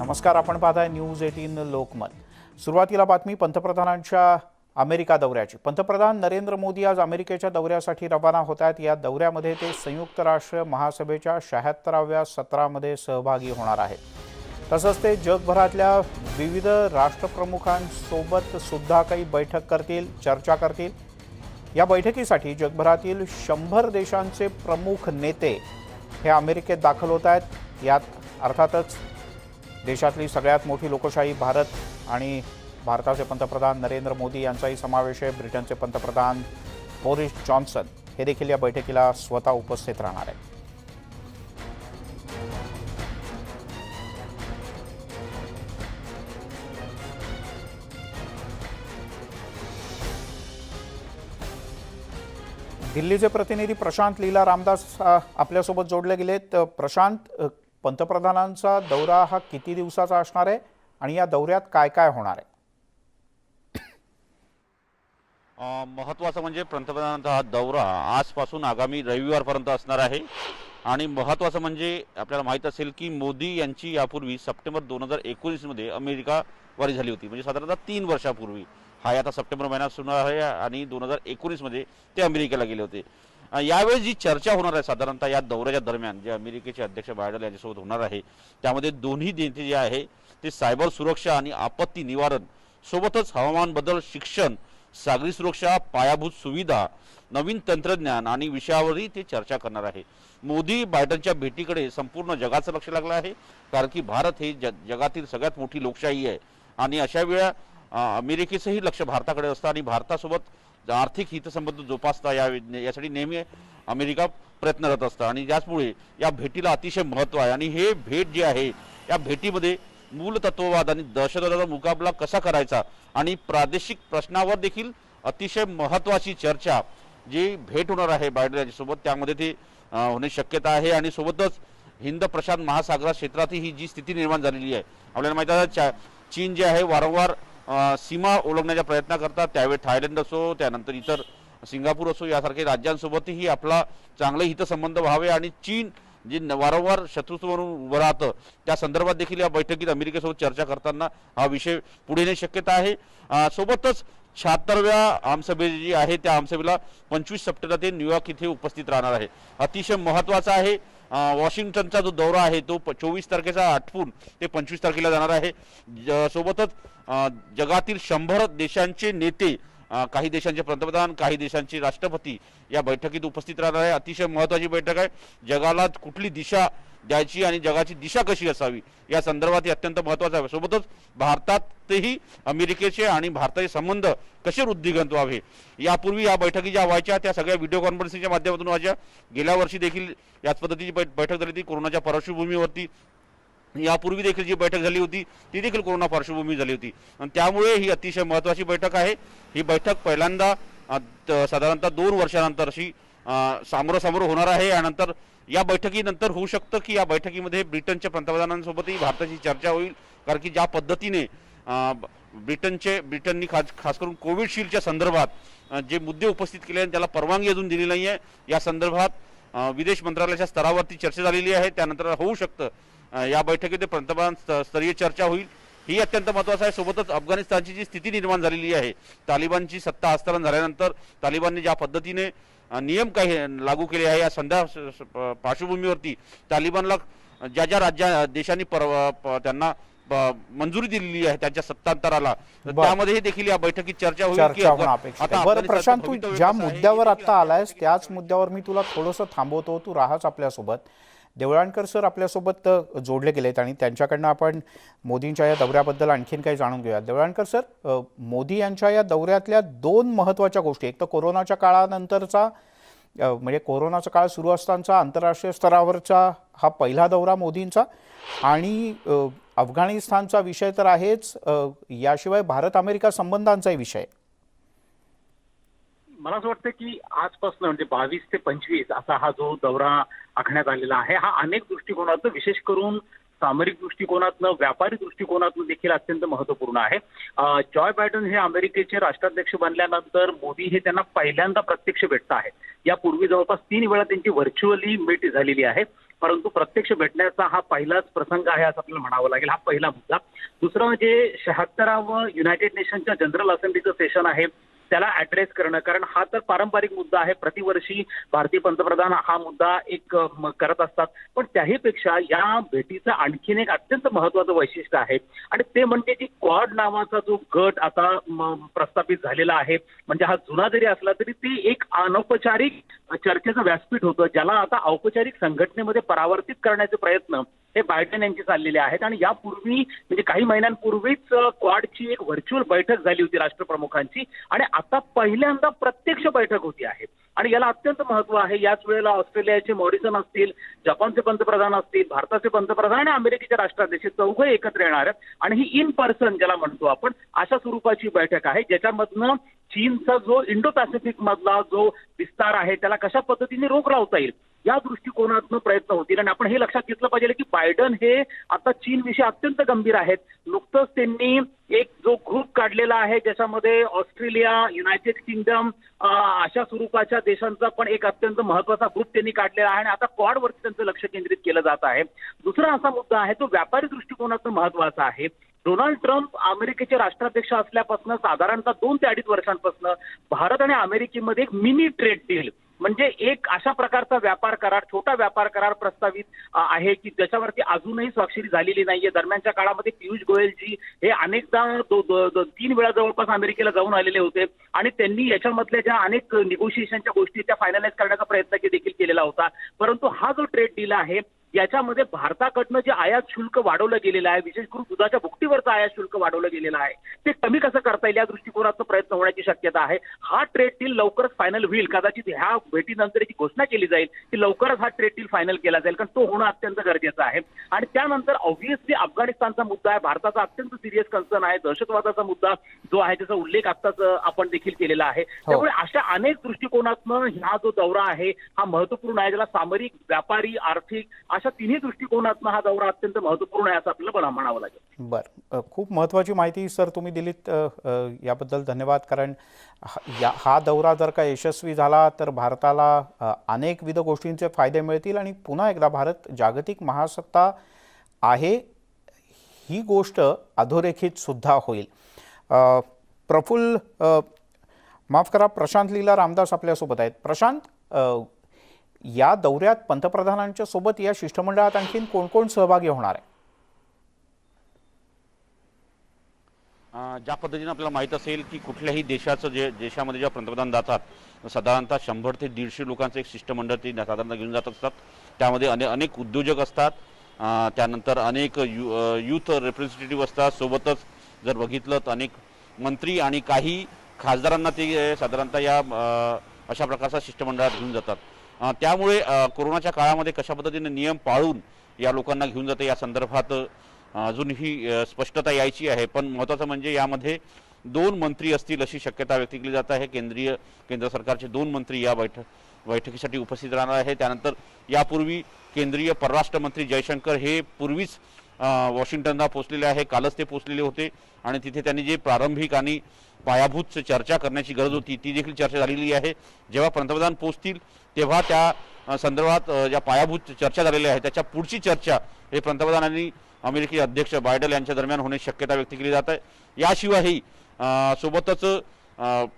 नमस्कार, आपण पाहताय न्यूज 18 लोकमत। सुरुवातीला बातमी पंतप्रधानांच्या अमेरिका दौऱ्याची। पंतप्रधान नरेंद्र मोदी आज अमेरिकेच्या दौऱ्यासाठी रवाना होत आहेत। या दौऱ्यामध्ये ते संयुक्त राष्ट्र महासभेच्या 76व्या सत्रामध्ये सहभागी होणार आहेत। तसंच ते जगभरातल्या विविध राष्ट्रप्रमुखांसोबत सुद्धा काही बैठक करतील, चर्चा करतील। या बैठकीसाठी जगभरातील 100 देशांचे प्रमुख नेते हे अमेरिकेत दाखल होत आहेत। यात अर्थातच देशातली सगळ्यात मोठी लोकशाही भारत आणि भारताचे पंतप्रधान नरेंद्र मोदी यांचाही समावेश आहे। ब्रिटनचे पंतप्रधान बोरिस जॉन्सन हे देखील या बैठकीला स्वतः उपस्थित राहणार आहेत। दिल्लीचे प्रतिनिधी प्रशांत लीला रामदास आपल्यासोबत जोडले गेलेत। प्रशांत, पंतप्रधानांचा दौरा हा किती दिवसाचा असणार आहे आणि या दौऱ्यात काय काय होणार आहे? महत्त्वाचं म्हणजे पंतप्रधानांचा हा दौरा आजपासून आगामी रविवारपर्यंत असणार आहे। आणि महत्त्वाचं म्हणजे आपल्याला माहीत असेल की मोदी यांची यापूर्वी सप्टेंबर 2019 मध्ये अमेरिकावारी झाली होती, म्हणजे साधारणतः 3 वर्षापूर्वी। हा आता सप्टेंबर महिन्यात सुरू आहे आणि 2019 मध्ये ते अमेरिकेला गेले होते। यावेळी जी चर्चा होणार आहे साधारणतः या दौऱ्याच्या दरम्यान जे अमेरिकेचे अध्यक्ष बायडन यांच्यासोबत होणार आहे, त्यामध्ये दोन्ही नेते जे आहे ते सायबर सुरक्षा आणि आपत्ती निवारण सोबतच हवामान बदल, शिक्षण, सागरी सुरक्षा, पायाभूत सुविधा, नवीन तंत्रज्ञान आणि विषयावरही ते चर्चा करणार आहे। मोदी बायडनच्या भेटीकडे संपूर्ण जगाचं लक्ष लागलं आहे, कारण की भारत हे जगातील सगळ्यात मोठी लोकशाही आहे आणि अशा वेळा अमेरिकेचंही लक्ष भारताकडे असतं आणि भारतासोबत आर्थिक हितसंबंध जोपासता यासाठी नेहमी अमेरिका प्रयत्नरत असतं आणि त्याचमुळे या भेटीला अतिशय महत्त्व आहे। आणि हे भेट जे आहे या भेटीमध्ये मूलतत्ववाद आणि दहशतवादाचा मुकाबला कसा करायचा आणि प्रादेशिक प्रश्नावर देखील अतिशय महत्त्वाची चर्चा जी भेट होणार आहे बायडन यांच्यासोबत, त्यामध्ये ते होण्याची शक्यता आहे। आणि सोबतच हिंद प्रशांत महासागरा क्षेत्रातही ही जी स्थिती निर्माण झालेली आहे, आपल्याला माहिती आहे चीन जे आहे वारंवार सीमा ओलांडण्याचा प्रयत्न करतात, त्यावेळी थायलंड असो, त्यानंतर इतर सिंगापूर असो, यासारखे राज्यांसोबतही आपला चांगले हितसंबंध व्हावे आणि चीन जे वारंवार शत्रुत्व म्हणून उभं राहतं त्या संदर्भात देखील या बैठकीत अमेरिकेसोबत चर्चा करताना हा विषय पुढे येण्याची शक्यता आहे। सोबतच 76व्या आमसभे जी आहे त्या आमसभेला 25 सप्टेंबर ते न्यूयॉर्क इथे उपस्थित राहणार आहे। अतिशय महत्त्वाचा आहे। वॉशिंग्टनचा जो दौरा आहे तो 24 तारखेचा आटपून ते 25 तारखेला जाणार आहे। सोबतच जगातील 100 देशांचे नेते, काही देशांचे पंतप्रधान, काही देशांचे राष्ट्रपती या बैठकीत उपस्थित राहणार आहे। अतिशय महत्त्वाची बैठक आहे। जगाला कुठली दिशा द्यायची आणि जगाची दिशा कशी असावी या संदर्भात ही अत्यंत महत्त्वाचं आहे। सोबतच भारतातही अमेरिकेचे आणि भारताचे संबंध कसे वृद्धिंगत व्हावे, यापूर्वी या बैठकी ज्या व्हायच्या त्या सगळ्या व्हिडिओ कॉन्फरन्सिंगच्या माध्यमातून व्हायच्या। गेल्या वर्षी देखील याच पद्धतीची बैठक झाली होती कोरोनाच्या पार्श्वभूमीवरती। यापूर्वी देखील जी बैठक झाली होती ती देखील कोरोना पार्श्वभूमी झाली होती आणि त्यामुळे ही अतिशय महत्त्वाची बैठक आहे। ही बैठक पहिल्यांदा साधारणतः 2 वर्षानंतर अशी सामोरासमोर होणार आहे। यानंतर या बैठकीनंतर होऊ शकतं की या बैठकीमध्ये ब्रिटनच्या पंतप्रधानांसोबतही भारताची चर्चा होईल, कारण की ज्या पद्धतीने ब्रिटननी खास करून कोविडशिल्डच्या संदर्भात जे मुद्दे उपस्थित केले आणि त्याला परवानगी अजून दिली नाही आहे, या संदर्भात विदेश मंत्रालयाच्या स्तरावरती चर्चा झालेली आहे। त्यानंतर होऊ शकतं या बैठकीत पंतप्रधान स्तरीय चर्चा होईल, ही अत्यंत महत्त्वाचं आहे। सोबतच अफगाणिस्तानची जी स्थिती निर्माण झालेली आहे, तालिबानची सत्ता हस्तांतरण झाल्यानंतर तालिबानने ज्या पद्धतीने नियम काही लागू केले आहे, या पार्श्वभूमीवरती तालिबानला ज्या देशांनी त्यांना मंजुरी दिलेली आहे त्यांच्या सत्तांतराला, त्यामध्ये देखील या बैठकीत चर्चा होईल की आता बरं प्रशांत, तू ज्या मुद्द्यावर आता आलायस त्याच मुद्द्यावर मी तुला थोडंसं थांबवतो, तू राहाच आपल्यासोबत। देवळाणकर सर आपल्यासोबत जोडले गेलेत आणि त्यांच्याकडनं आपण मोदींच्या या दौऱ्याबद्दल आणखीन काही जाणून घेऊया। देवळाणकर सर, मोदी यांच्या या दौऱ्यातल्या 2 महत्त्वाच्या गोष्टी, एक तर कोरोनाच्या काळानंतरचा म्हणजे कोरोनाचा काळ सुरू असतानाचा आंतरराष्ट्रीय स्तरावरचा हा पहिला दौरा मोदींचा, आणि अफगाणिस्तानचा विषय तर आहेच, याशिवाय भारत अमेरिका संबंधांचाही विषय। मला असं वाटतं की आजपासून म्हणजे 22 ते 25 असा हा जो दौरा आखण्यात आलेला आहे हा अनेक दृष्टिकोनातून, विशेष करून सामरिक दृष्टिकोनातून, व्यापारी दृष्टिकोनातून देखील अत्यंत महत्त्वपूर्ण आहे। जॉय बायडन हे अमेरिकेचे राष्ट्राध्यक्ष बनल्यानंतर मोदी हे त्यांना पहिल्यांदा प्रत्यक्ष भेटत आहेत। यापूर्वी जवळपास 3 वेळा त्यांची व्हर्च्युअली मीट झालेली आहे। परंतु प्रत्यक्ष भेटण्याचा हा पहिलाच प्रसंग आहे असं आपल्याला म्हणावं लागेल. हा पहिला मुद्दा. दुसरं म्हणजे 76वं युनायटेड नेशनच्या जनरल असेंब्लीचं सेशन आहे, त्याला ऍड्रेस करणं. कारण हा तर पारंपरिक मुद्दा आहे, प्रतिवर्षी भारतीय पंतप्रधान हा मुद्दा करत असतात. पण त्याहीपेक्षा या भेटीचं आणखीन एक अत्यंत महत्वाचं वैशिष्ट्य आहे आणि ते म्हणजे की क्वाड नावाचा जो गट आता प्रस्थापित झालेला आहे, म्हणजे हा जुना जरी असला तरी ते एक अनौपचारिक चर्चेचं व्यासपीठ होतं, ज्याला आता औपचारिक संघटनेमध्ये परावर्तित करण्याचे प्रयत्न हे बायडेन यांचे चाललेले आहेत. आणि यापूर्वी म्हणजे काही महिन्यांपूर्वीच क्वाडची एक व्हर्च्युअल बैठक झाली होती राष्ट्रप्रमुखांची आणि आता पहिल्यांदा प्रत्यक्ष बैठक होती आहे. आणि याला अत्यंत महत्व आहे. याच वेळेला ऑस्ट्रेलियाचे मॉरिसन असतील, जपानचे पंतप्रधान असतील, भारताचे पंतप्रधान आणि अमेरिकेचे राष्ट्राध्यक्ष चौघे एकत्र येणार आहेत आणि ही इन पर्सन ज्याला म्हणतो आपण अशा स्वरूपाची बैठक आहे, ज्याच्यामधनं चीनचा जो इंडो पॅसिफिक मधला जो विस्तार आहे त्याला कशा पद्धतीने रोख लावता येईल या दृष्टिकोनातून प्रयत्न होतील. आणि आपण हे लक्षात घेतलं पाहिजे की बायडन हे आता चीन विषयी अत्यंत गंभीर आहेत. नुकतंच त्यांनी एक जो ग्रुप काढलेला आहे ज्याच्यामध्ये ऑस्ट्रेलिया, युनायटेड किंगडम अशा स्वरूपाच्या देशांचा पण एक अत्यंत महत्वाचा ग्रुप त्यांनी काढलेला आहे आणि आता क्वाडवरती त्यांचं लक्ष केंद्रित केलं जात आहे. दुसरा असा मुद्दा आहे तो व्यापारी दृष्टिकोनातून महत्वाचा आहे. डोनाल्ड ट्रम्प अमेरिकेचे राष्ट्राध्यक्ष असल्यापासून साधारणतः 2 ते 2.5 वर्षांपासून भारत आणि अमेरिकेमध्ये एक मिनी ट्रेड डील म्हणजे एक अशा प्रकारचा व्यापार करार, छोटा व्यापार करार प्रस्तावित आहे की ज्याच्यावरती अजूनही स्वाक्षरी झालेली नाहीये. दरम्यानच्या काळामध्ये पियुष गोयलजी हे अनेकदा 3 वेळा जवळपास अमेरिकेला जाऊन आलेले होते आणि त्यांनी याच्यामधल्या ज्या अनेक निगोशिएशनच्या गोष्टी त्या फायनलाइज करण्याचा प्रयत्न देखील केलेला होता. परंतु हा जो ट्रेड डील आहे याच्यामध्ये भारताकडनं जे आयात शुल्क वाढवलं गेलेलं आहे, विशेष करून दुधाच्या भुकटीवरचं आयात शुल्क वाढवलं गेलेलं आहे, ते कमी कसं करता येईल या दृष्टिकोनाचा प्रयत्न होण्याची शक्यता आहे. हा ट्रेड डील लवकरच फायनल होईल. कदाचित ह्या भेटीनंतर याची घोषणा केली जाईल की लवकरच हा ट्रेड डील फायनल केला जाईल, कारण तो होणं अत्यंत गरजेचं आहे. आणि त्यानंतर ऑब्व्हियसली अफगाणिस्तानचा मुद्दा आहे, भारताचा अत्यंत सिरियस कन्सर्न आहे. दहशतवादाचा मुद्दा जो आहे त्याचा उल्लेख आत्ताच आपण देखील केलेला आहे. त्यामुळे अशा अनेक दृष्टिकोनातनं हा जो दौरा आहे हा महत्वपूर्ण आहे, ज्याला सामरिक, व्यापारी, आर्थिक अशा तिन्ही दृष्टिकोनातनं हा दौरा अत्यंत महत्वपूर्ण आहे असं आपल्याला म्हणावं लागेल. बरं, खूप महत्त्वाची माहिती सर तुम्ही दिलीत, याबद्दल धन्यवाद. कारण हा दौरा जर का यशस्वी झाला तर भारताला अनेकविध गोष्टींचे फायदे मिळतील आणि पुन्हा एकदा भारत जागतिक महासत्ता आहे ही गोष्ट अधोरेखित सुद्धा होईल. प्रफुल्ल, माफ करा, प्रशांत लीला रामदास आपल्यासोबत आहेत. प्रशांत, या दौऱ्यात पंतप्रधानांच्या सोबत या शिष्टमंडळात आणखीन कोण कोण सहभागी होणार आहे? ज्या पद्धतीने आपल्याला माहीत असेल की कुठल्याही देशाचं देशामध्ये जेव्हा पंतप्रधान जातात साधारणतः 100 ते 150 लोकांचं एक शिष्टमंडळ ते साधारणतः घेऊन जात असतात. त्यामध्ये अनेक उद्योजक असतात, त्यानंतर अनेक यूथ रिप्रेझेंटेटिव्ह असतात. सोबतच जर बघितलं तर अनेक मंत्री आणि काही खासदारांना ते साधारणतः या अशा प्रकारचा शिष्टमंडळात घेऊन जातात. त्यामुळे कोरोनाच्या काळामध्ये कशा पद्धतीने नियम पाळून या लोकांना घेऊन जाते या संदर्भात अजूनही स्पष्टता यायची आहे. पण महत्त्वाचं म्हणजे यामध्ये 2 मंत्री असतील अशी शक्यता व्यक्त केली जात आहे. केंद्र सरकारचे 2 मंत्री या बैठकीसाठी उपस्थित राहणार आहे. त्यानंतर यापूर्वी केंद्रीय परराष्ट्र मंत्री जयशंकर हे पूर्वीच वॉशिंग्टनला पोहोचलेले आहे. कालच ते पोहोचलेले होते आणि तिथे त्यांनी जे प्रारंभिक आणि पायाभूत चर्चा करण्याची गरज होती ती देखील चर्चा झालेली आहे. जेव्हा पंतप्रधान पोहोचतील तेव्हा त्या संदर्भात ज्या पायाभूत चर्चा झालेल्या आहे त्याच्या पुढची चर्चा हे पंतप्रधान आणि अमेरिकी अध्यक्ष बायडन यांच्या दरम्यान होण्याची शक्यता व्यक्त केली जात आहे. याशिवायही सोबतच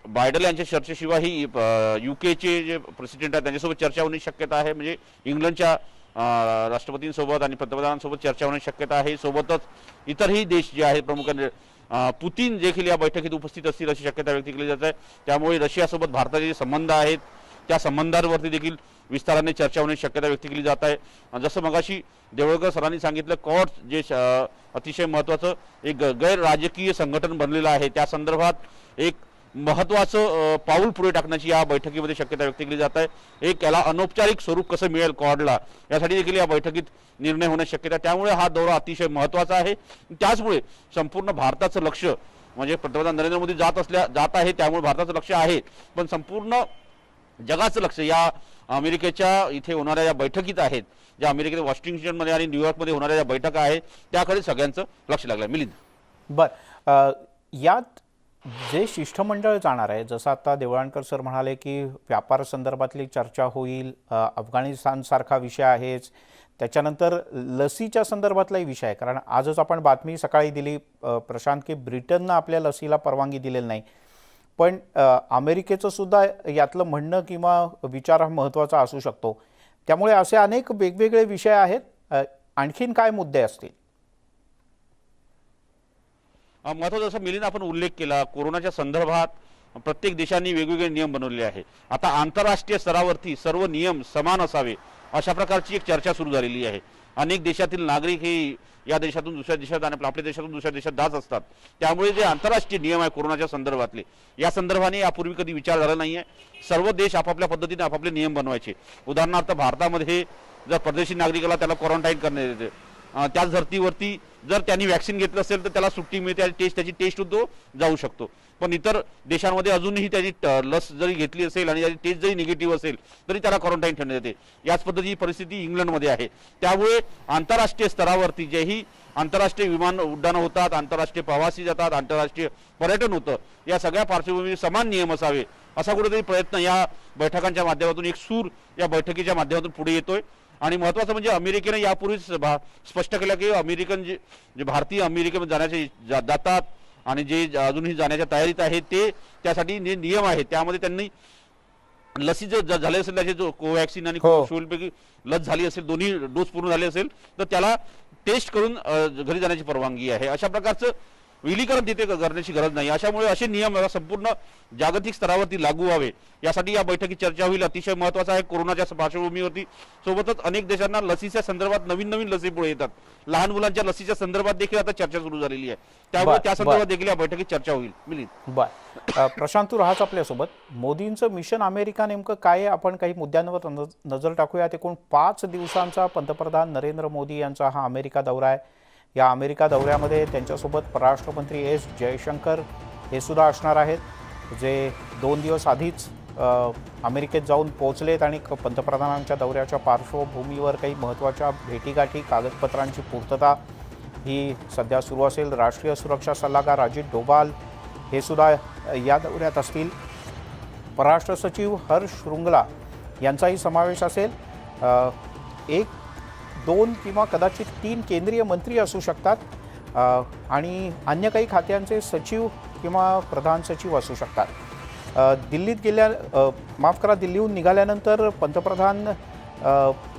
बायडन यांच्या चर्चेशिवायही युकेचे जे प्रेसिडेंट आहेत त्यांच्यासोबत चर्चा होण्याची शक्यता आहे. म्हणजे इंग्लंडच्या राष्ट्रपतींसोबत आणि पंतप्रधानांसोबत चर्चा होण्याची शक्यता आहे. सोबतच इतरही देश जे आहेत प्रमुखांनी पुतीन देखील या बैठकीत उपस्थित असतील अशी शक्यता व्यक्त केली जात आहे. त्यामुळे रशियासोबत भारताचे जे संबंध आहेत त्या संबंधांवरती देखील विस्ताराने चर्चा होण्याची शक्यता व्यक्त केली जात आहे. जसं मगाशी देवळकर सरांनी सांगितलं, क्वाड जे अतिशय महत्त्वाचं एक गैर राजकीय संघटन बनलेलं आहे त्या संदर्भात एक महत्त्वाचं पाऊल पुढे टाकण्याची या बैठकीमध्ये शक्यता व्यक्त केली जात आहे. एक याला अनौपचारिक स्वरूप कसं मिळेल क्वाडला यासाठी देखील या बैठकीत निर्णय होण्याची शक्यता. त्यामुळे हा दौरा अतिशय महत्त्वाचा आहे. त्याचमुळे संपूर्ण भारताचं लक्ष म्हणजे पंतप्रधान नरेंद्र मोदी जात आहे त्यामुळे भारताचं लक्ष आहे, पण संपूर्ण जगाचं लक्ष या अमेरिकेच्या इथे होणाऱ्या या बैठकीत आहेत, ज्या अमेरिकेत वॉशिंग्टनमध्ये आणि न्यूयॉर्कमध्ये होणाऱ्या ज्या बैठका आहेत त्याकडे सगळ्यांचं लक्ष लागलं आहे. मिलिंद, बरं, यात जे शिष्टमंडळ जाणार आहे, जसं आता देवळाणकर सर म्हणाले की व्यापार संदर्भातली चर्चा होईल, अफगाणिस्तानसारखा विषय आहेच, त्याच्यानंतर लसीच्या संदर्भातलाही विषय आहे, कारण आजच आपण बातमी सकाळी दिली प्रशांत, की ब्रिटननं आपल्या लसीला परवानगी दिलेली नाही. पण अमेरिकेचं सुद्धा यातलं म्हणणं किंवा विचार हा महत्त्वाचा असू शकतो. त्यामुळे असे अनेक वेगवेगळे विषय आहेत. आणखीन काय मुद्दे असतील? महत्त्वाचं जसं मिलिंद आपण उल्लेख केला, कोरोनाच्या संदर्भात प्रत्येक देशांनी वेगवेगळे नियम बनवले आहे. आता आंतरराष्ट्रीय स्तरावरती सर्व नियम समान असावे अशा प्रकारची एक चर्चा सुरू झालेली आहे. अनेक देशातील नागरिक हे या देशातून दुसऱ्या देशात आणि आपल्या देशातून दुसऱ्या देशात जात असतात. त्यामुळे जे आंतरराष्ट्रीय नियम आहे कोरोनाच्या संदर्भातले, या संदर्भाने यापूर्वी कधी विचार झाला नाही आहे. सर्व देश आपापल्या पद्धतीने आपापले नियम बनवायचे. उदाहरणार्थ भारतामध्ये जर परदेशी नागरिकाला त्याला क्वारंटाईन करण्यात येते, त्याच धर्तीवरती जर त्यांनी वॅक्सिन घेतलं असेल तर त्याला सुट्टी मिळते आणि त्याची टेस्ट तो जाऊ शकतो. पण इतर देशांमध्ये अजूनही त्याची लस जरी घेतली असेल आणि त्याची टेस्ट जरी निगेटिव्ह असेल तरी त्याला क्वारंटाईन ठेवण्यात येते. याच पद्धतीची परिस्थिती इंग्लंडमध्ये आहे. त्यामुळे आंतरराष्ट्रीय स्तरावरती जेही आंतरराष्ट्रीय विमान उड्डाणं होतात, आंतरराष्ट्रीय प्रवासी जातात, आंतरराष्ट्रीय पर्यटन होतं, या सगळ्या पार्श्वभूमीवर समान नियम असावे असा कुठेतरी प्रयत्न या बैठकांच्या माध्यमातून, एक सूर या बैठकीच्या माध्यमातून पुढे येतोय. आणि महत्त्वाचं म्हणजे अमेरिकेने यापूर्वीच स्पष्ट केलं की अमेरिकन जे भारतीय अमेरिकेमध्ये जाण्याचे जातात आणि जे अजूनही जाण्याच्या तयारीत आहेत, ते त्यासाठी जे नियम आहेत त्यामध्ये त्यांनी लसी जर झाले असेल, त्याचे जो कोवॅक्सिन आणि कोविशिल्डपैकी लस झाली असेल, दोन्ही डोस पूर्ण झाले असेल तर त्याला टेस्ट करून घरी जाण्याची परवानगी आहे. अशा प्रकारचं विलीकरण तिथे करण्याची गरज नाही. अशामुळे असे नियम संपूर्ण जागतिक स्तरावरती लागू व्हावे यासाठी या बैठकीत चर्चा होईल. अतिशय महत्त्वाचं आहे. कोरोनाच्या पार्श्वभूमीवरती सोबतच अनेक देशांना लसीच्या संदर्भात नवीन नवीन लसी पुढे येतात. लहान मुलांच्या लसीच्या संदर्भात देखील आता चर्चा सुरू झालेली आहे. त्यामुळे त्या संदर्भात देखील या बैठकीत चर्चा होईल. मिलिंद, प्रशांत, तू राहाच आपल्यासोबत. मोदींचं मिशन अमेरिका नेमकं काय आहे, आपण काही मुद्द्यांवर नजर टाकूयात. एकूण 5 दिवसांचा पंतप्रधान नरेंद्र मोदी यांचा हा अमेरिका दौरा आहे. या अमेरिका दौऱ्यामध्ये त्यांच्यासोबत परराष्ट्रमंत्री एस जयशंकर हे सुद्धा असणार आहेत, जे 2 दिवस आधीच अमेरिकेत जाऊन पोहोचलेत आणि पंतप्रधानांच्या दौऱ्याच्या पार्श्वभूमीवर काही महत्त्वाच्या भेटीगाठी, कागदपत्रांची पूर्तता ही सध्या सुरू असेल. राष्ट्रीय सुरक्षा सल्लागार अजित डोभाल हे सुद्धा या दौऱ्यात असतील. परराष्ट्र सचिव हर्ष श्रुंगला यांचाही समावेश असेल. 1, 2 किंवा कदाचित 3 केंद्रीय मंत्री असू शकतात आणि अन्य काही खात्यांचे सचिव किंवा प्रधान सचिव असू शकतात. दिल्लीहून निघाल्यानंतर पंतप्रधान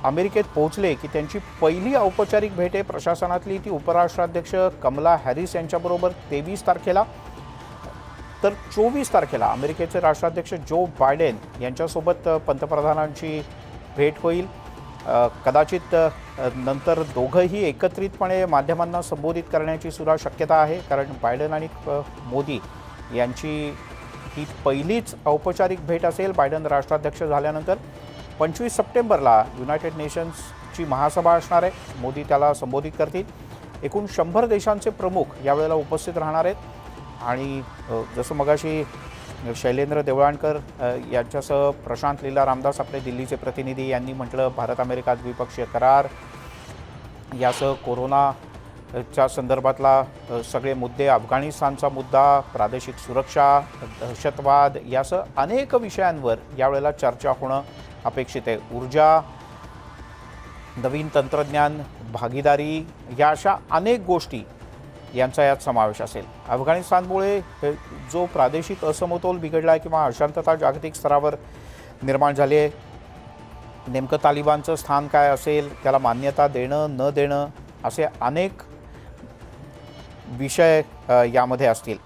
अमेरिकेत पोहोचले की त्यांची पहिली औपचारिक भेट आहे प्रशासनातली ती उपराष्ट्राध्यक्ष कमला हॅरिस यांच्याबरोबर 23 तारखेला. तर 24 तारखेला अमेरिकेचे राष्ट्राध्यक्ष जो बायडेन यांच्यासोबत पंतप्रधानांची भेट होईल. कदाचित नंतर दोघंही एकत्रितपणे माध्यमांना संबोधित करण्याची सुद्धा शक्यता आहे, कारण बायडन आणि मोदी यांची ही पहिलीच औपचारिक भेट असेल. बायडन राष्ट्राध्यक्ष झाल्यानंतर 25 सप्टेंबरला युनायटेड नेशन्सची महासभा असणार आहे. मोदी त्याला संबोधित करतील. एकूण 100 देशांचे प्रमुख यावेळेला उपस्थित राहणार आहेत आणि जसं मगाशी शैलेंद्र देवळाणकर यांच्यासह प्रशांत लीला रामदास आपले दिल्लीचे प्रतिनिधी यांनी म्हटलं, भारत अमेरिका द्विपक्षीय करार यासह कोरोनाच्या संदर्भातला सगळे मुद्दे, अफगाणिस्तानचा मुद्दा, प्रादेशिक सुरक्षा, दहशतवाद यासह अनेक विषयांवर यावेळेला चर्चा होणं अपेक्षित आहे. ऊर्जा, नवीन तंत्रज्ञान, भागीदारी या अशा अनेक गोष्टी यांचा यात समावेश असेल. अफगाणिस्तानमुळे जो प्रादेशिक असमतोल बिघडला आहे किंवा अशांतता जागतिक स्तरावर निर्माण झाली आहे, नेमकं तालिबानचं स्थान काय असेल, त्याला मान्यता देणं न देणं, असे अनेक विषय यामध्ये असतील.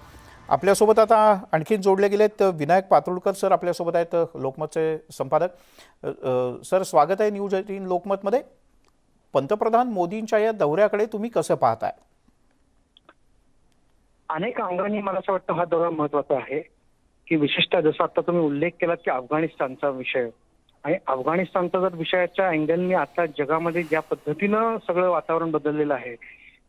आपल्यासोबत आता आणखीन जोडले गेलेत विनायक पातुळकर सर आपल्यासोबत आहेत, लोकमतचे संपादक. सर, स्वागत आहे न्यूज 18 लोकमतमध्ये. पंतप्रधान मोदींच्या या दौऱ्याकडे तुम्ही कसं पाहताय? अनेक अंगांनी मला असं वाटतं हा दौरा महत्वाचा आहे, की विशेषतः जसं आता तुम्ही उल्लेख केलात की अफगाणिस्तानचा विषय आणि अफगाणिस्तानचा जर विषयाच्या अँगलनी आता जगामध्ये ज्या पद्धतीनं सगळं वातावरण बदललेलं आहे,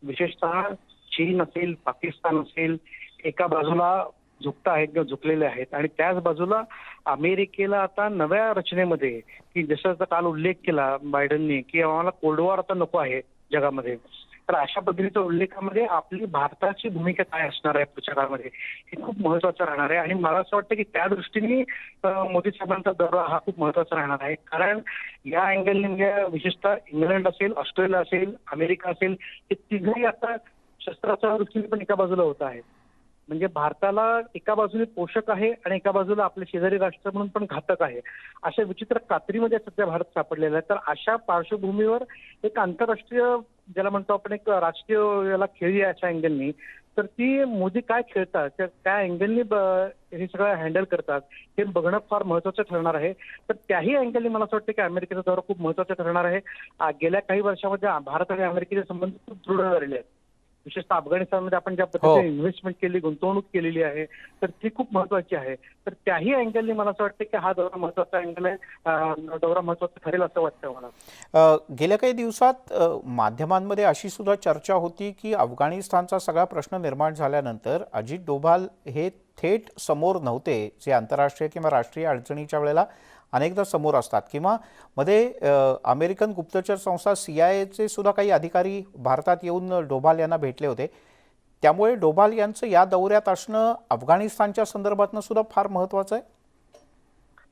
विशेषतः चीन असेल, पाकिस्तान असेल, एका बाजूला झुकत आहेत किंवा झुकलेले आहेत आणि त्याच बाजूला अमेरिकेला आता नव्या रचनेमध्ये, की जसं काल उल्लेख केला बायडननी की आम्हाला कोल्ड वॉर आता नको आहे जगामध्ये, तर अशा पद्धतीच्या उल्लेखामध्ये आपली भारताची भूमिका काय असणार आहे पुढच्या काळामध्ये हे खूप महत्वाचं राहणार आहे. आणि मला असं वाटतं की त्या दृष्टीने मोदी साहेबांचा दौरा हा खूप महत्वाचा राहणार आहे. कारण या अँगलने म्हणजे विशेषतः इंग्लंड असेल, ऑस्ट्रेलिया असेल, अमेरिका असेल, हे तिघही आता शस्त्राच्या दृष्टीने पण एका बाजूला होत आहे. म्हणजे भारताला एका बाजूने पोषक आहे आणि एका बाजूला आपले शेजारी राष्ट्र म्हणून पण घातक आहे. अशा विचित्र कात्रीमध्ये सध्या भारत सापडलेला आहे. तर अशा पार्श्वभूमीवर एक आंतरराष्ट्रीय ज्याला म्हणतो आपण एक राजकीय याला खेळी आहे अशा अँगलनी, तर ती मोदी काय खेळतात, त्या अँगलनी हे सगळं हँडल करतात हे बघणं फार महत्वाचं ठरणार आहे. तर त्याही अँगलनी मला असं वाटतं की अमेरिकेचा दौरा खूप महत्वाचा ठरणार आहे. गेल्या काही वर्षामध्ये भारत आणि अमेरिकेचे संबंध खूप दृढ झालेले आहेत. विशेषतः अफगाणिस्तानमध्ये आपण ज्या पद्धतीने इन्व्हेस्टमेंट केली, गुंतवणूक केलेली आहे, तर ती खूप महत्वाची आहे. तर त्याही अँगलनी मला असं वाटतं की हा दौरा महत्वाचा अँगल आहे, दौरा महत्वाचा ठरेल असं वाटतं मला. गेल्या काही दिवसात माध्यमांमध्ये अशी सुद्धा चर्चा होती की अफगाणिस्तानचा सगळा प्रश्न निर्माण झाल्यानंतर अजित डोभाल हे थेट समोर नव्हते, जे आंतरराष्ट्रीय किंवा राष्ट्रीय अडचणीच्या वेळेला अनेकदा समोर असतात, किंवा मध्ये अमेरिकन गुप्तचर संस्था CIA सुद्धा काही अधिकारी भारतात येऊन डोभाल यांना भेटले होते. त्यामुळे डोभाल यांचं या दौऱ्यात असणं अफगाणिस्तानच्या संदर्भातनं सुद्धा फार महत्वाचं आहे.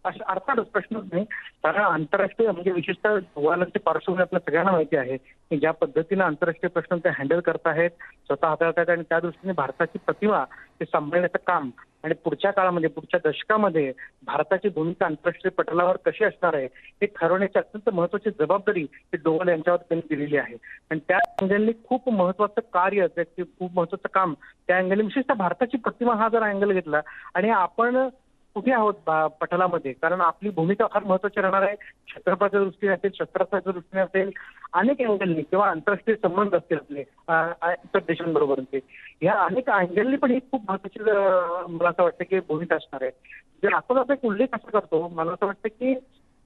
अर्थातच प्रश्नच नाही. कारण आंतरराष्ट्रीय म्हणजे विशेषतः डोभालांची पार्श्वभूमी आपल्या सगळ्यांना माहिती आहे की ज्या पद्धतीने आंतरराष्ट्रीय प्रश्न ते हँडल करत आहेत, स्वतः हाताळत आणि त्या दृष्टीने भारताची प्रतिमा ते सांभाळण्याचं काम आणि पुढच्या काळामध्ये, पुढच्या दशकामध्ये भारताची भूमिका आंतरराष्ट्रीय पटलावर कशी असणार आहे हे ठरवण्याची अत्यंत महत्वाची जबाबदारी डोभाल यांच्यावर त्यांनी दिलेली आहे. आणि त्या अँगलनी खूप महत्वाचं कार्य, खूप महत्वाचं काम त्या अँगलनी, विशेषतः भारताची प्रतिमा हा जर अँगल घेतला आणि आपण कुठे आहोत पटलामध्ये, कारण आपली भूमिका फार महत्वाची राहणार आहे. क्षेत्रफळाच्या दृष्टीने असेल, शस्त्रास्त्राच्या दृष्टीने असेल, अनेक अँगलनी किंवा आंतरराष्ट्रीय संबंध असतील आपले इतर देशांबरोबरचे, या अनेक अँगलनी पण ही खूप महत्वाची मला असं वाटतं की भूमिका असणार आहे. जर आपण आता एक उल्लेख असा करतो, मला असं वाटतं की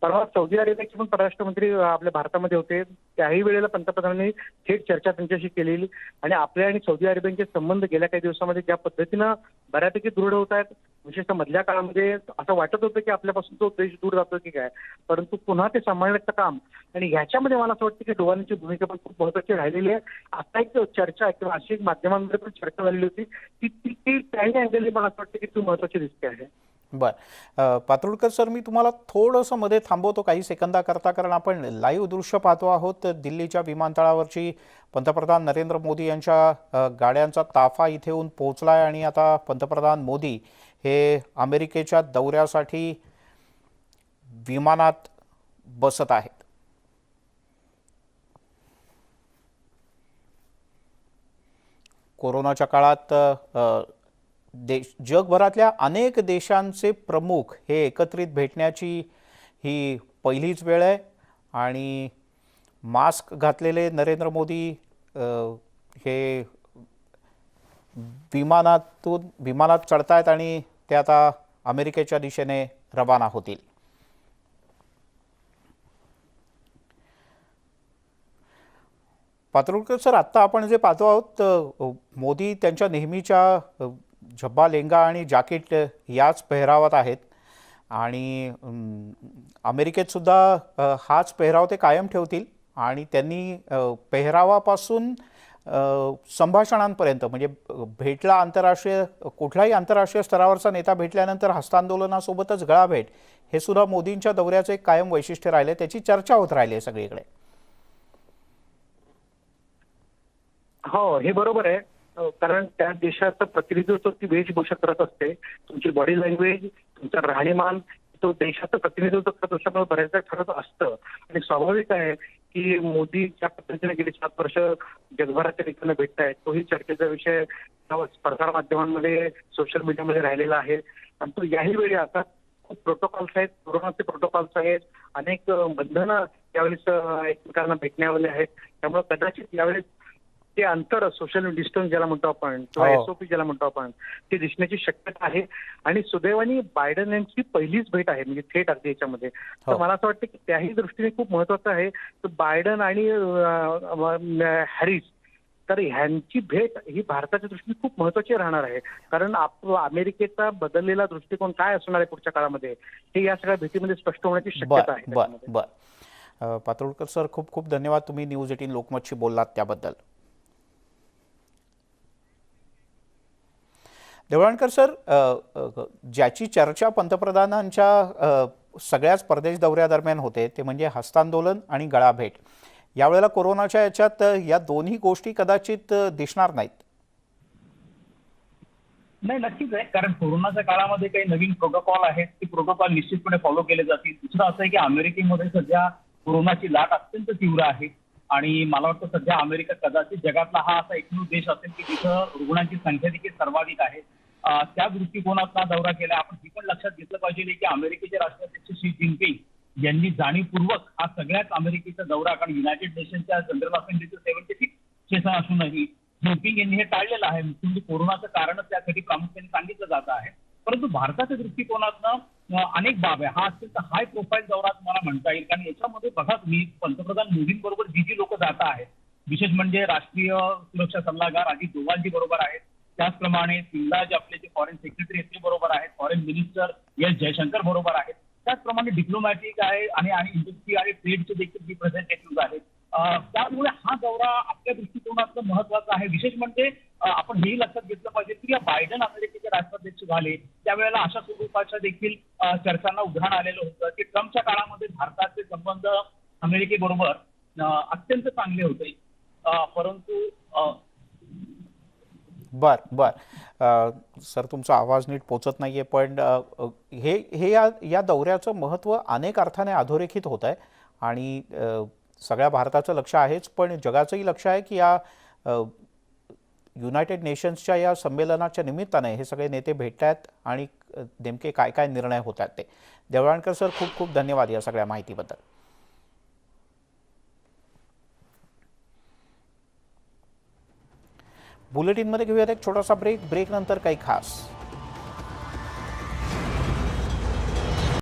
परवा सौदी अरेबियाचे पण परराष्ट्र मंत्री आपल्या भारतामध्ये होते. त्याही वेळेला पंतप्रधानांनी थेट चर्चा त्यांच्याशी केलेली आणि आपल्या आणि सौदी अरेबियाचे संबंध गेल्या काही दिवसामध्ये ज्या पद्धतीनं बऱ्यापैकी दृढ होत आहेत, विशेषतः मधल्या काळामध्ये असं वाटत होतं की आपल्यापासून तो देश दूर जातो की काय, परंतु पुन्हा ते सांभाळण्याचं काम आणि ह्याच्यामध्ये मला असं वाटतं की डोभालांची भूमिका पण खूप महत्वाची राहिलेली आहे. आता एक चर्चा किंवा अशी एक माध्यमांमध्ये पण चर्चा झालेली होती ती त्याही अँगलनी मला असं वाटतं की ती महत्वाची दिसते आहे. बरं, पात्रुळकर सर, मी तुम्हाला थोडंसं मध्ये थांबवतो काही सेकंदाकरता, कारण आपण लाईव्ह दृश्य पाहतो आहोत. दिल्लीच्या विमानतळावरची पंतप्रधान नरेंद्र मोदी यांच्या गाड्यांचा ताफा इथे येऊन पोहोचला आहे आणि आता पंतप्रधान मोदी हे अमेरिकेच्या दौऱ्यासाठी विमानात बसत आहेत. कोरोनाच्या काळात जगभरातल्या अनेक देशांचे प्रमुख हे एकत्रित भेटण्याची ही पहिलीच वेळ आहे आणि मास्क घातलेले नरेंद्र मोदी हे विमानात चढतायत आणि ते आता अमेरिकेच्या दिशेने रवाना होतील. पात्रुळकर सर, आत्ता आपण जे पाहतो आहोत, मोदी त्यांच्या नेहमीच्या झब्बा, लेंगा आणि जॅकेट याच पेहरावात आहेत आणि अमेरिकेत सुद्धा हाच पेहराव ते कायम ठेवतील आणि त्यांनी पेहरावापासून संभाषणांपर्यंत, म्हणजे कुठलाही आंतरराष्ट्रीय स्तरावरचा नेता भेटल्यानंतर हस्तांदोलनासोबतच गळाभेट हे सुद्धा मोदींच्या दौऱ्याचे एक कायम वैशिष्ट्य राहिले. त्याची चर्चा होत राहिली आहे सगळीकडे. हो, हे बरोबर आहे. कारण त्या देशाचं प्रतिनिधित्व ती वेशभूषा करत असते. तुमची बॉडी लँग्वेज, तुमचा राहणीमान तो देशाचं प्रतिनिधित्व करत असल्यामुळे बऱ्याचदा ठरत असतं. आणि स्वाभाविक आहे की मोदी ज्या पद्धतीने गेली 7 वर्ष जगभराच्या ठिकाणी भेटत आहेत, तोही चर्चेचा विषय प्रसार माध्यमांमध्ये, सोशल मीडियामध्ये राहिलेला आहे. आणि तो याही वेळी आता खूप प्रोटोकॉल्स आहेत, कोरोनाचे प्रोटोकॉल्स आहेत, अनेक बंधनं यावेळेस एकमेकांना भेटण्यावाले आहेत. त्यामुळे कदाचित यावेळेस ते अंतर, सोशल डिस्टन्स ज्याला म्हणतो आपण किंवा SOP ज्याला म्हणतो आपण, ते दिसण्याची शक्यता आहे. आणि सुदैवाने बायडन यांची पहिलीच भेट आहे, म्हणजे थेट अगदी याच्यामध्ये. तर मला असं वाटतं की त्याही दृष्टीने खूप महत्वाचं आहे तर बायडन आणि हॅरिस, तर ह्यांची भेट ही भारताच्या दृष्टीने खूप महत्वाची राहणार आहे. कारण अमेरिकेचा बदललेला दृष्टिकोन काय असणार आहे पुढच्या काळामध्ये हे या सगळ्या भेटीमध्ये स्पष्ट होण्याची शक्यता आहे. पात्रुळकर सर, खूप खूप धन्यवाद. तुम्ही न्यूज 18 लोकमतशी बोललात त्याबद्दल. देवळणकर सर, ज्याची चर्चा पंतप्रधानांच्या सगळ्याच परदेश दौऱ्यादरम्यान होते ते म्हणजे हस्तांदोलन आणि गळाभेट. यावेळेला कोरोनाच्या याच्यात या दोन्ही गोष्टी कदाचित दिसणार नाहीत. नाही, नक्कीच आहे. कारण कोरोनाच्या काळामध्ये काही नवीन प्रोटोकॉल आहेत, ते प्रोटोकॉल निश्चितपणे फॉलो केले जातील. दुसरं असं आहे की अमेरिकेमध्ये सध्या कोरोनाची लाट अत्यंत तीव्र आहे आणि मला वाटतं सध्या अमेरिका कदाचित जगातला हा असा एकमेव देश असेल की जिथं रुग्णांची संख्या देखील सर्वाधिक आहे. त्या दृष्टिकोनातून हा दौरा केला. आपण हे पण लक्षात घेतलं पाहिजे की अमेरिकेचे राष्ट्राध्यक्ष शी जिनपिंग यांनी जाणीवपूर्वक हा सगळ्याच अमेरिकेचा दौरा, कारण युनायटेड नेशनच्या जनरल असेंब्लीचं 76 सेशन असूनही जिनपिंग यांनी हे टाळलेलं आहे. म्हणजे कोरोनाचं कारणच त्यासाठी प्रामुख्याने सांगितलं जात आहे. परंतु भारताच्या दृष्टिकोनातनं अनेक बाब आहे. हा अत्यंत हाय प्रोफाईल दौरा तुम्हाला म्हणता येईल, कारण याच्यामध्ये बघा तुम्ही पंतप्रधान मोदींबरोबर जी लोक जात आहेत, विशेष म्हणजे राष्ट्रीय सुरक्षा सल्लागार अजित डोवालजी बरोबर आहेत. त्याचप्रमाणे सिंगला आपले जे फॉरेन सेक्रेटरी आहेत ते बरोबर आहेत. फॉरेन मिनिस्टर एस जयशंकर बरोबर आहेत. त्याचप्रमाणे डिप्लोमॅटिक आहे आणि इंडस्ट्री आणि ट्रेडचे देखील रिप्रेझेंटेटिव्ह आहेत. त्यामुळे हा दौरा आपल्या दृष्टिकोनातून महत्वाचा आहे. विशेष म्हणजे आपण हेही लक्षात घेतलं पाहिजे की या बायडन अमेरिकेचे राष्ट्राध्यक्ष झाले त्यावेळेला अशा स्वरूपाच्या देखील चर्चांना उधाण आलेलं होतं की ट्रम्पच्या काळामध्ये भारताचे संबंध अमेरिकेबरोबर अत्यंत चांगले होते. परंतु बर सर, तुमचा आवाज नीट पोचत नाहीये, पण हे या दौऱ्याचं महत्त्व अनेक अर्थाने अधोरेखित होत आहे आणि सगळ्या भारताचं लक्ष आहेच, पण जगाचंही लक्ष आहे की या युनायटेड नेशन्सच्या या संमेलनाच्या निमित्ताने हे सगळे नेते भेटत आहेत आणि नेमके काय काय निर्णय होत आहेत ते. देवळणकर सर, खूप खूप धन्यवाद या सगळ्या माहितीबद्दल. बुलेटिनमध्ये घेऊयात एक छोटासा ब्रेक. ब्रेकनंतर काही खास.